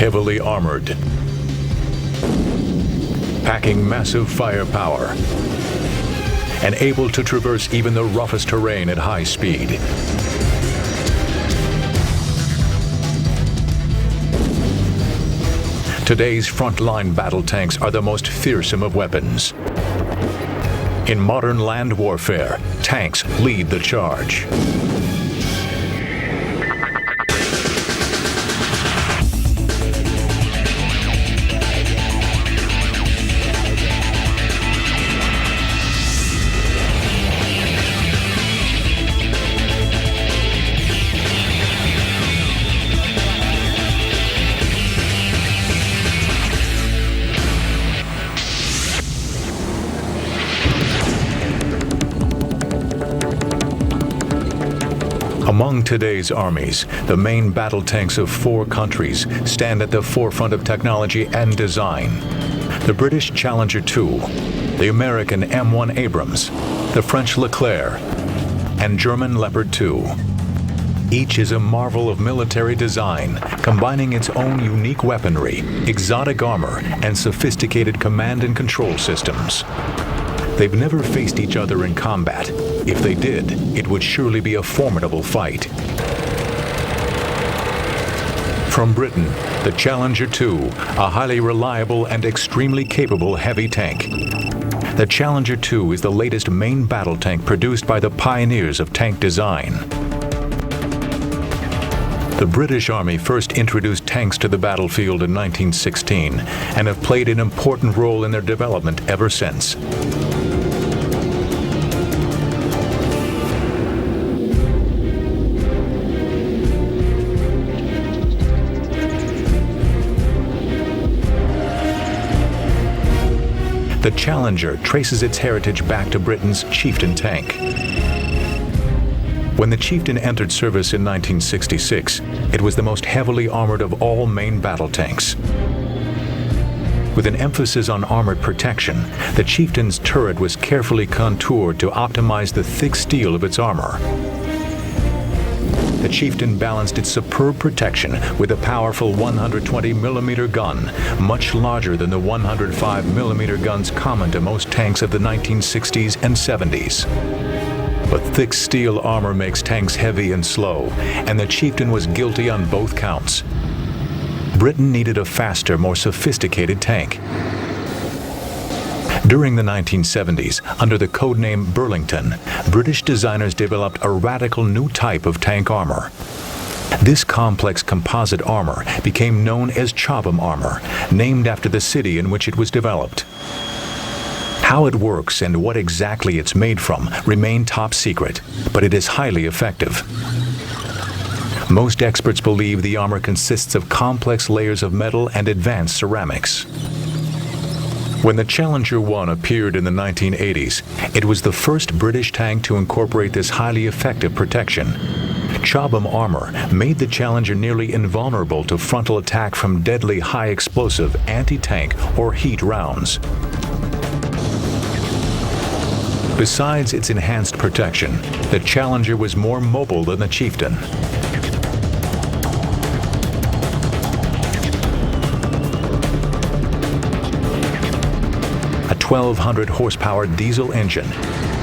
heavily armored, packing massive firepower, and able to traverse even the roughest terrain at high speed. Today's frontline battle tanks are the most fearsome of weapons. In modern land warfare, tanks lead the charge. Among today's armies, the main battle tanks of 4 countries stand at the forefront of technology and design. The British Challenger 2, the American M1 Abrams, the French Leclerc, and German Leopard 2. Each is a marvel of military design, combining its own unique weaponry, exotic armor, and sophisticated command and control systems. They've never faced each other in combat. If they did, it would surely be a formidable fight. From Britain, the Challenger 2, a highly reliable and extremely capable heavy tank. The Challenger 2 is the latest main battle tank produced by the pioneers of tank design. The British Army first introduced tanks to the battlefield in 1916 and have played an important role in their development ever since. The Challenger traces its heritage back to Britain's Chieftain tank. When the Chieftain entered service in 1966, it was the most heavily armored of all main battle tanks. With an emphasis on armored protection, the Chieftain's turret was carefully contoured to optimize the thick steel of its armor. The Chieftain balanced its superb protection with a powerful 120mm gun, much larger than the 105mm guns common to most tanks of the 1960s and 70s. But thick steel armor makes tanks heavy and slow, and the Chieftain was guilty on both counts. Britain needed a faster, more sophisticated tank. During the 1970s, under the codename Burlington, British designers developed a radical new type of tank armor. This complex composite armor became known as Chobham armor, named after the city in which it was developed. How it works and what exactly it's made from remain top secret, but it is highly effective. Most experts believe the armor consists of complex layers of metal and advanced ceramics. When the Challenger 1 appeared in the 1980s, it was the first British tank to incorporate this highly effective protection. Chobham armor made the Challenger nearly invulnerable to frontal attack from deadly high-explosive anti-tank or heat rounds. Besides its enhanced protection, the Challenger was more mobile than the Chieftain. A 1,200 horsepower diesel engine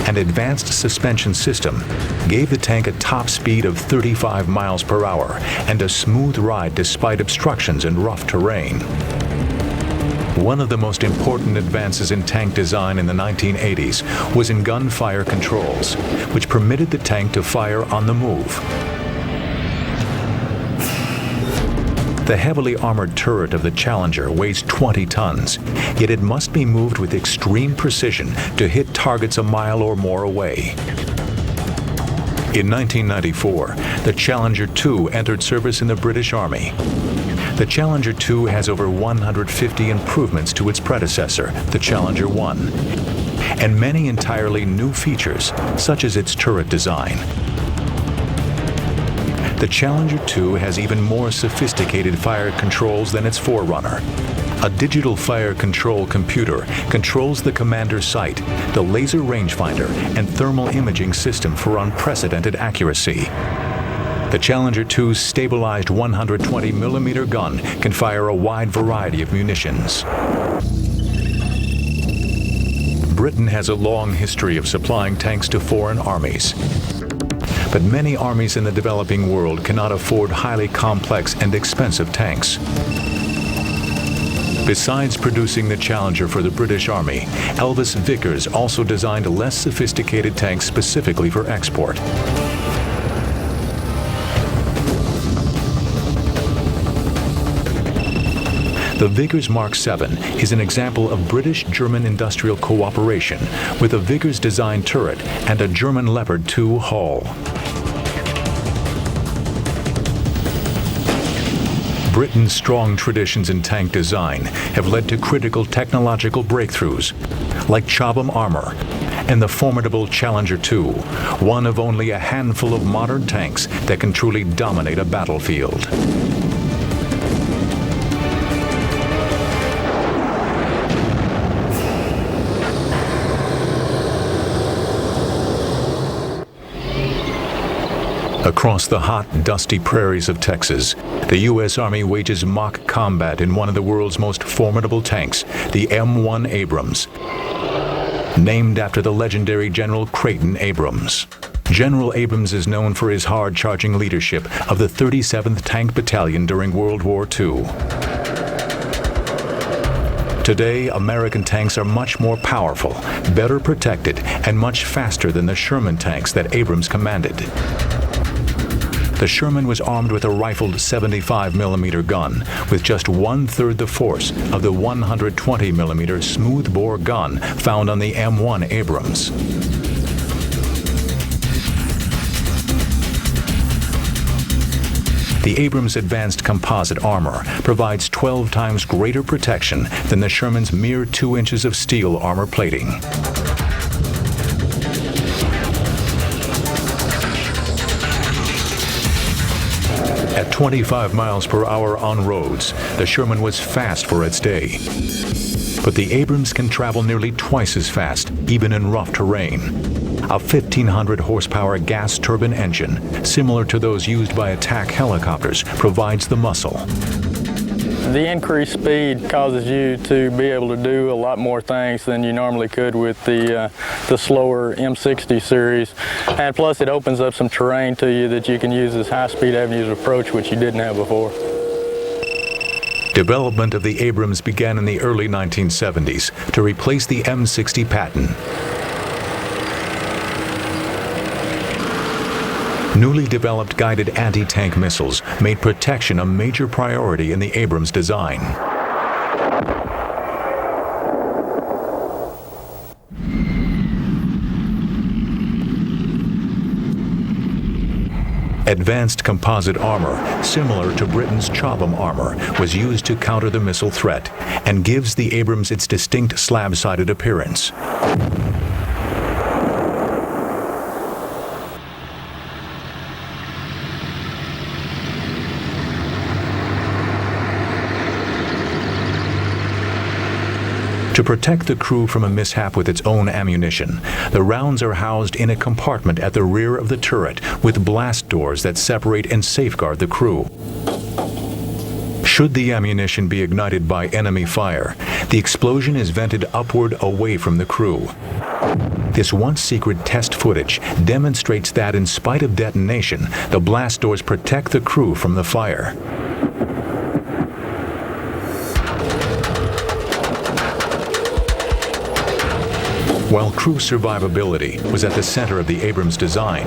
and advanced suspension system gave the tank a top speed of 35 miles per hour and a smooth ride despite obstructions in rough terrain. One of the most important advances in tank design in the 1980s was in gunfire controls, which permitted the tank to fire on the move. The heavily armored turret of the Challenger weighs 20 tons, yet it must be moved with extreme precision to hit targets a mile or more away. In 1994, the Challenger 2 entered service in the British Army. The Challenger 2 has over 150 improvements to its predecessor, the Challenger 1, and many entirely new features, such as its turret design. The Challenger 2 has even more sophisticated fire controls than its forerunner. A digital fire control computer controls the commander's sight, the laser rangefinder, and thermal imaging system for unprecedented accuracy. The Challenger 2's stabilized 120mm gun can fire a wide variety of munitions. Britain has a long history of supplying tanks to foreign armies. But many armies in the developing world cannot afford highly complex and expensive tanks. Besides producing the Challenger for the British Army, Elvis Vickers also designed less sophisticated tanks specifically for export. The Vickers Mark VII is an example of British-German industrial cooperation with a Vickers-designed turret and a German Leopard 2 hull. Britain's strong traditions in tank design have led to critical technological breakthroughs, like Chobham armor and the formidable Challenger 2, one of only a handful of modern tanks that can truly dominate a battlefield. Across the hot, dusty prairies of Texas, the U.S. Army wages mock combat in one of the world's most formidable tanks, the M1 Abrams, named after the legendary General Creighton Abrams. General Abrams is known for his hard-charging leadership of the 37th Tank Battalion during World War II. Today, American tanks are much more powerful, better protected, and much faster than the Sherman tanks that Abrams commanded. The Sherman was armed with a rifled 75mm gun, with just one-third the force of the 120mm smoothbore gun found on the M1 Abrams. The Abrams Advanced Composite Armor provides 12 times greater protection than the Sherman's mere 2 inches of steel armor plating. At 25 miles per hour on roads, the Sherman was fast for its day. But the Abrams can travel nearly twice as fast, even in rough terrain. A 1,500 horsepower gas turbine engine, similar to those used by attack helicopters, provides the muscle. The increased speed causes you to be able to do a lot more things than you normally could with the slower M60 series. And plus it opens up some terrain to you that you can use as high-speed avenues of approach, which you didn't have before. Development of the Abrams began in the early 1970s to replace the M60 Patton. Newly developed guided anti-tank missiles made protection a major priority in the Abrams design. Advanced composite armor, similar to Britain's Chobham armor, was used to counter the missile threat and gives the Abrams its distinct slab-sided appearance. To protect the crew from a mishap with its own ammunition, the rounds are housed in a compartment at the rear of the turret with blast doors that separate and safeguard the crew. Should the ammunition be ignited by enemy fire, the explosion is vented upward away from the crew. This once secret test footage demonstrates that in spite of detonation, the blast doors protect the crew from the fire. While crew survivability was at the center of the Abrams design,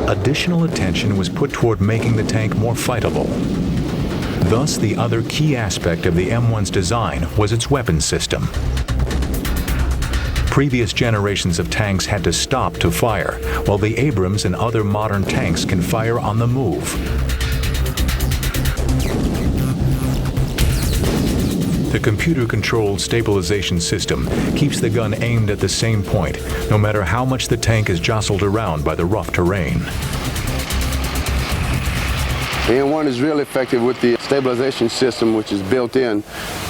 additional attention was put toward making the tank more fightable. Thus, the other key aspect of the M1's design was its weapons system. Previous generations of tanks had to stop to fire, while the Abrams and other modern tanks can fire on the move. The computer-controlled stabilization system keeps the gun aimed at the same point, no matter how much the tank is jostled around by the rough terrain. The M1 is really effective with the stabilization system, which is built in,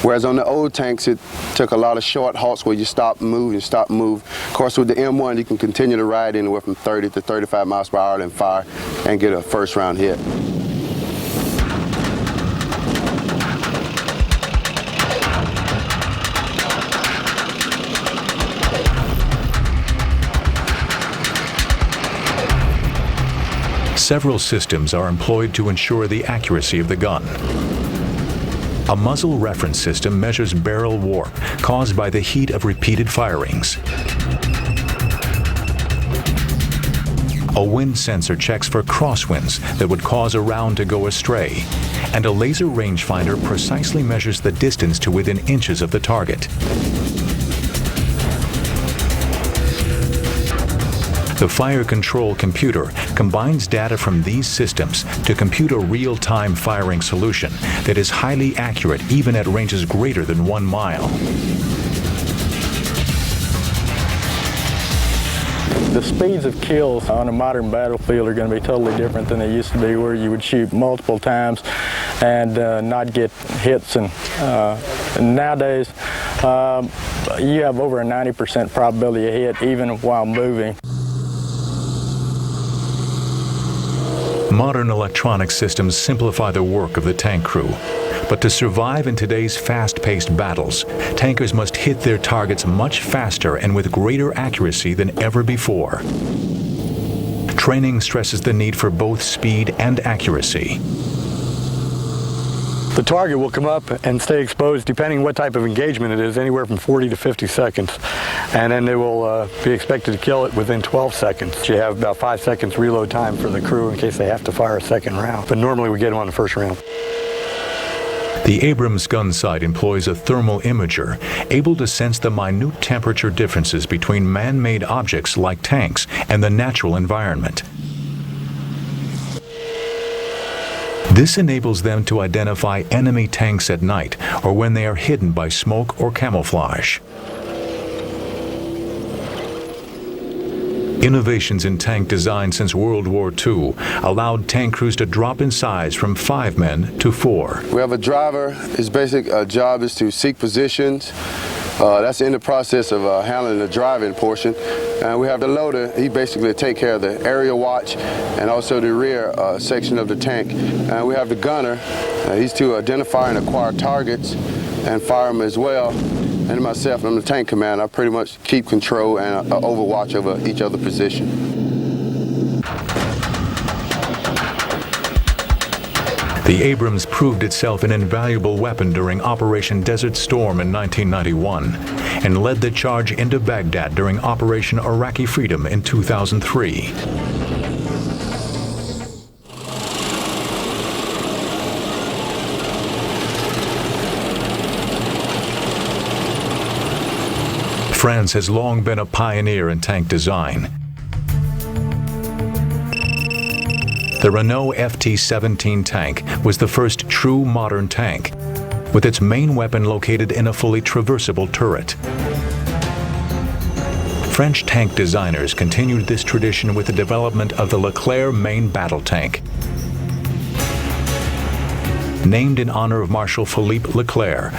whereas on the old tanks it took a lot of short halts where you stop and move and stop and move. Of course, with the M1 you can continue to ride anywhere from 30 to 35 miles per hour and fire and get a first round hit. Several systems are employed to ensure the accuracy of the gun. A muzzle reference system measures barrel warp caused by the heat of repeated firings. A wind sensor checks for crosswinds that would cause a round to go astray, and a laser rangefinder precisely measures the distance to within inches of the target. The fire control computer combines data from these systems to compute a real-time firing solution that is highly accurate even at ranges greater than 1 mile. The speeds of kills on a modern battlefield are going to be totally different than they used to be, where you would shoot multiple times and not get hits. And nowadays, you have over a 90% probability of hit even while moving. Modern electronic systems simplify the work of the tank crew. But to survive in today's fast-paced battles, tankers must hit their targets much faster and with greater accuracy than ever before. Training stresses the need for both speed and accuracy. The target will come up and stay exposed, depending what type of engagement it is, anywhere from 40 to 50 seconds. And then they will be expected to kill it within 12 seconds. You have about 5 seconds reload time for the crew in case they have to fire a second round. But normally we get them on the first round. The Abrams gun sight employs a thermal imager, able to sense the minute temperature differences between man-made objects like tanks and the natural environment. This enables them to identify enemy tanks at night or when they are hidden by smoke or camouflage. Innovations in tank design since World War II allowed tank crews to drop in size from 5 men to 4. We have a driver. His basic job is to seek positions. That's in the process of handling the driving portion. And we have the loader. He basically take care of the aerial watch and also the rear section of the tank. And we have the gunner. He's to identify and acquire targets and fire them as well. And myself, I'm the tank commander. I pretty much keep control and overwatch over each other position. The Abrams proved itself an invaluable weapon during Operation Desert Storm in 1991 and led the charge into Baghdad during Operation Iraqi Freedom in 2003. France has long been a pioneer in tank design. The Renault FT-17 tank was the first true modern tank, with its main weapon located in a fully traversable turret. French tank designers continued this tradition with the development of the Leclerc main battle tank. Named in honor of Marshal Philippe Leclerc,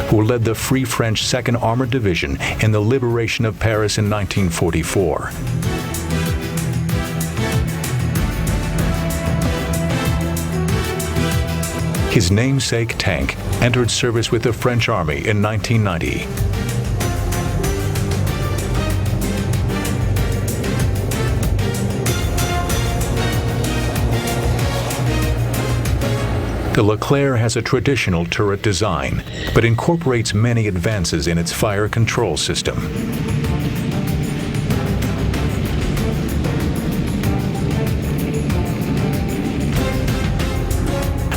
who led the Free French 2nd Armored Division in the liberation of Paris in 1944. His namesake tank entered service with the French Army in 1990. The Leclerc has a traditional turret design, but incorporates many advances in its fire control system.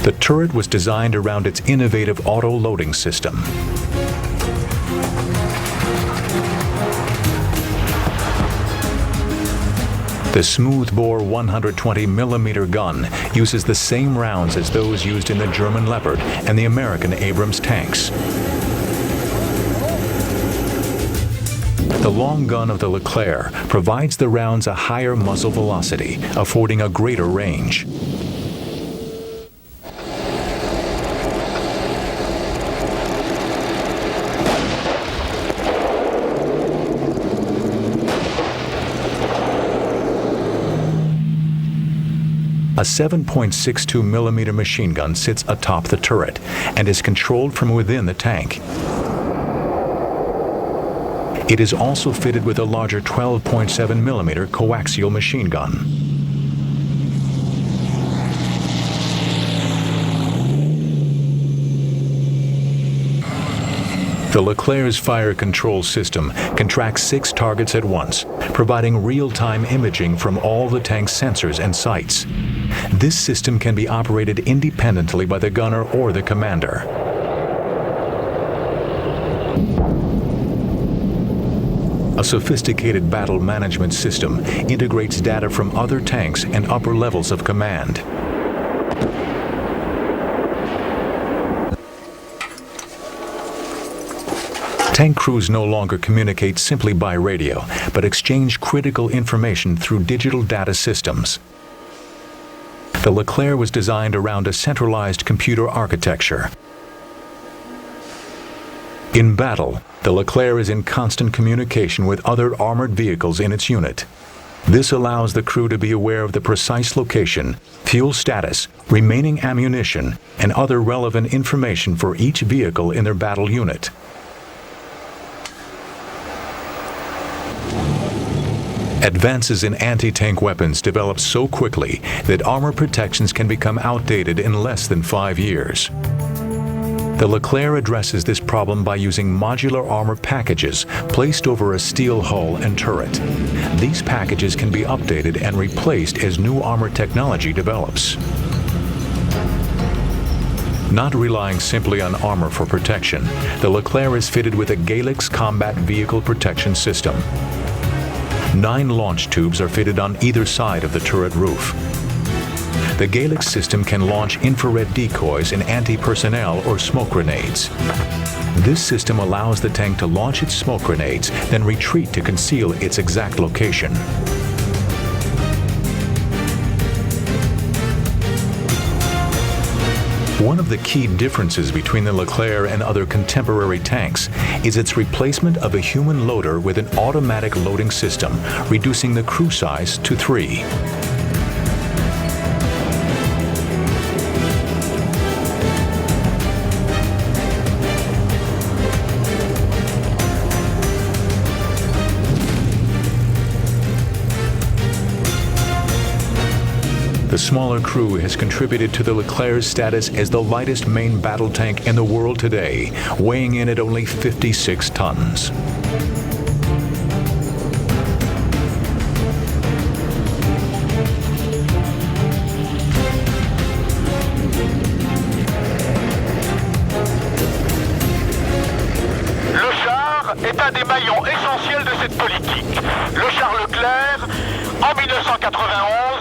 The turret was designed around its innovative auto-loading system. The smoothbore 120mm gun uses the same rounds as those used in the German Leopard and the American Abrams tanks. The long gun of the Leclerc provides the rounds a higher muzzle velocity, affording a greater range. The Leclerc has a traditional turret design, but incorporates many advances in its fire control system. The turret was designed around its innovative auto-loading system. The smoothbore 120mm gun uses the same rounds as those used in the German Leopard and the American Abrams tanks. The long gun of the Leclerc provides the rounds a higher muzzle velocity, affording a greater range. A 7.62 millimeter machine gun sits atop the turret and is controlled from within the tank. It is also fitted with a larger 12.7 millimeter coaxial machine gun. The Leclerc's fire control system can track 6 targets at once, providing real-time imaging from all the tank's sensors and sights. This system can be operated independently by the gunner or the commander. A sophisticated battle management system integrates data from other tanks and upper levels of command. Tank crews no longer communicate simply by radio, but exchange critical information through digital data systems. The Leclerc was designed around a centralized computer architecture. In battle, the Leclerc is in constant communication with other armored vehicles in its unit. This allows the crew to be aware of the precise location, fuel status, remaining ammunition, and other relevant information for each vehicle in their battle unit. Advances in anti-tank weapons develop so quickly that armor protections can become outdated in less than 5 years. The Leclerc addresses this problem by using modular armor packages placed over a steel hull and turret. These packages can be updated and replaced as new armor technology develops. Not relying simply on armor for protection, the Leclerc is fitted with a Galix combat vehicle protection system. 9 launch tubes are fitted on either side of the turret roof. The Galix system can launch infrared decoys and anti-personnel or smoke grenades. This system allows the tank to launch its smoke grenades, then retreat to conceal its exact location. One of the key differences between the Leclerc and other contemporary tanks is its replacement of a human loader with an automatic loading system, reducing the crew size to 3. The smaller crew has contributed to the Leclerc's status as the lightest main battle tank in the world today, weighing in at only 56 tons. Le char est un des maillons essentiels de cette politique. Le char Leclerc, en 1991,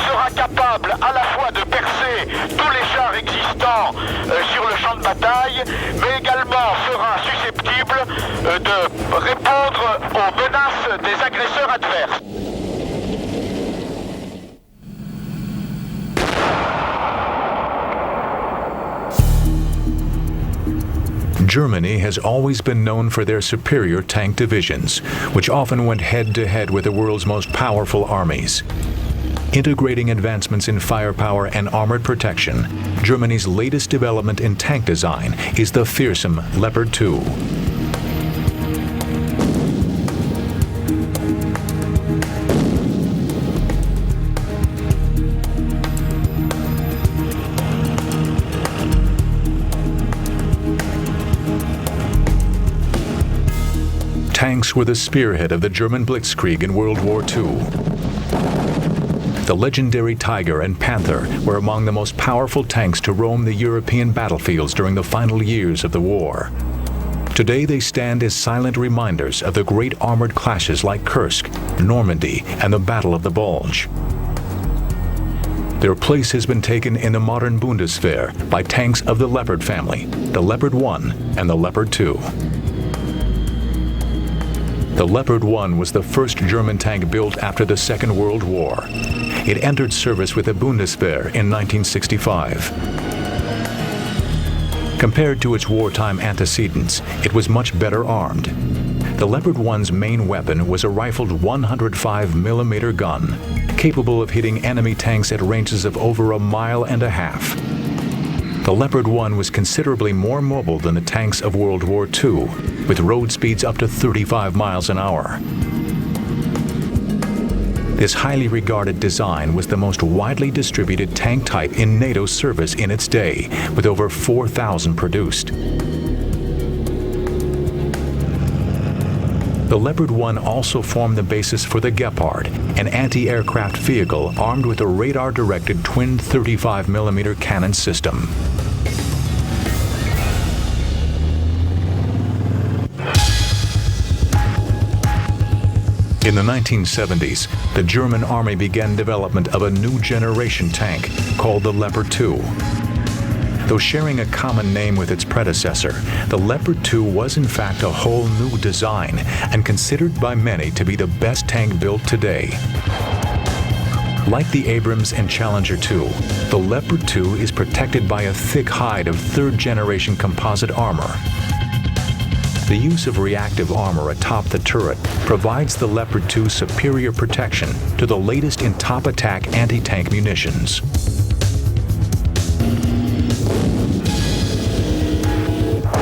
sera capable à la fois de percer tous les chars existants sur le champ de bataille, mais également sera susceptible de répondre aux menaces des agresseurs adverses. Germany has always been known for their superior tank divisions, which often went head-to-head with the world's most powerful armies. Integrating advancements in firepower and armored protection, Germany's latest development in tank design is the fearsome Leopard 2. Tanks were the spearhead of the German Blitzkrieg in World War II. The legendary Tiger and Panther were among the most powerful tanks to roam the European battlefields during the final years of the war. Today they stand as silent reminders of the great armored clashes like Kursk, Normandy, and the Battle of the Bulge. Their place has been taken in the modern Bundeswehr by tanks of the Leopard family, the Leopard 1 and the Leopard 2. The Leopard 1 was the first German tank built after the Second World War. It entered service with the Bundeswehr in 1965. Compared to its wartime antecedents, it was much better armed. The Leopard 1's main weapon was a rifled 105mm gun. capable of hitting enemy tanks at ranges of over 1.5 miles. The Leopard 1 was considerably more mobile than the tanks of World War II, with road speeds up to 35 miles an hour. This highly regarded design was the most widely distributed tank type in NATO service in its day, with over 4,000 produced. The Leopard 1 also formed the basis for the Gepard, an anti-aircraft vehicle armed with a radar-directed twin 35mm cannon system. In the 1970s, the German Army began development of a new generation tank called the Leopard 2. Though sharing a common name with its predecessor, the Leopard 2 was in fact a whole new design and considered by many to be the best tank built today. Like the Abrams and Challenger 2, the Leopard 2 is protected by a thick hide of third-generation composite armor. The use of reactive armor atop the turret provides the Leopard 2 superior protection to the latest in top attack anti-tank munitions.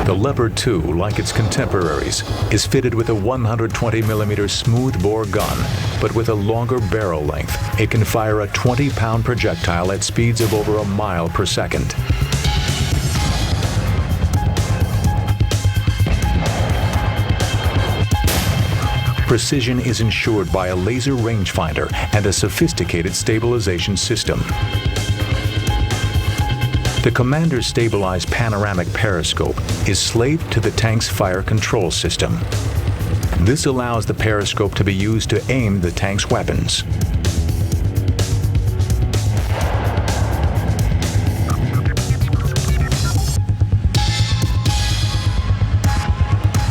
The Leopard 2, like its contemporaries, is fitted with a 120mm smooth-bore gun, but with a longer barrel length. It can fire a 20-pound projectile at speeds of over 1 mile per second. Precision is ensured by a laser rangefinder and a sophisticated stabilization system. The Commander's stabilized panoramic periscope is slaved to the tank's fire control system. This allows the periscope to be used to aim the tank's weapons.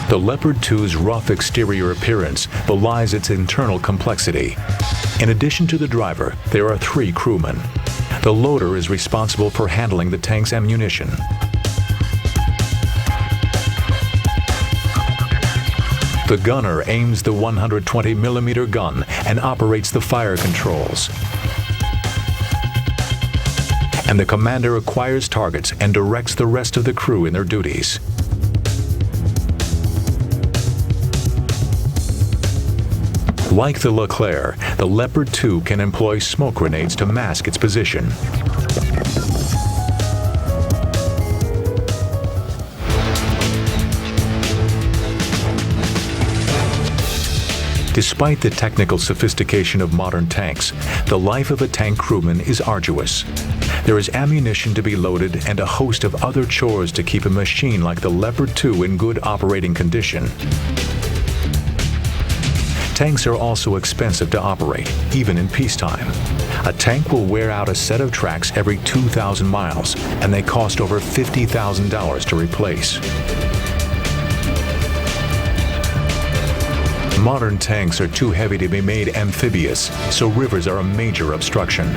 The Leopard 2's rough exterior appearance belies its internal complexity. In addition to the driver, there are 3 crewmen. The loader is responsible for handling the tank's ammunition. The gunner aims the 120mm gun and operates the fire controls. And the commander acquires targets and directs the rest of the crew in their duties. Like the Leclerc, the Leopard 2 can employ smoke grenades to mask its position. Despite the technical sophistication of modern tanks, the life of a tank crewman is arduous. There is ammunition to be loaded and a host of other chores to keep a machine like the Leopard 2 in good operating condition. Tanks are also expensive to operate, even in peacetime. A tank will wear out a set of tracks every 2,000 miles, and they cost over $50,000 to replace. Modern tanks are too heavy to be made amphibious, so rivers are a major obstruction.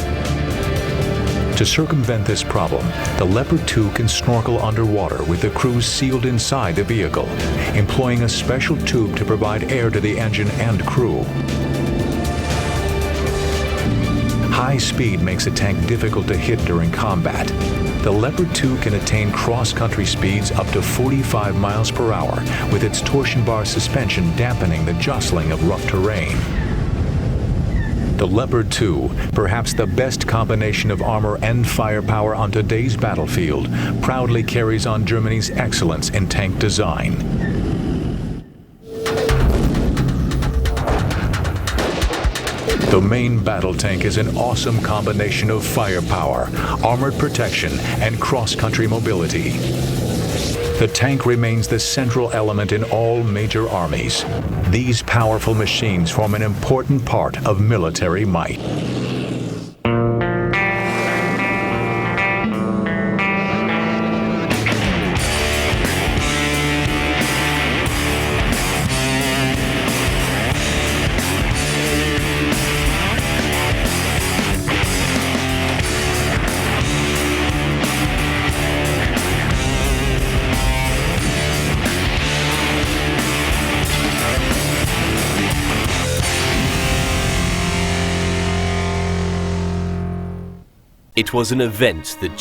To circumvent this problem, the Leopard 2 can snorkel underwater with the crew sealed inside the vehicle, employing a special tube to provide air to the engine and crew. High speed makes a tank difficult to hit during combat. The Leopard 2 can attain cross-country speeds up to 45 miles per hour, with its torsion bar suspension dampening the jostling of rough terrain. The Leopard 2, perhaps the best combination of armor and firepower on today's battlefield, proudly carries on Germany's excellence in tank design. The main battle tank is an awesome combination of firepower, armored protection, and cross-country mobility. The tank remains the central element in all major armies. These powerful machines form an important part of military might. It was an event that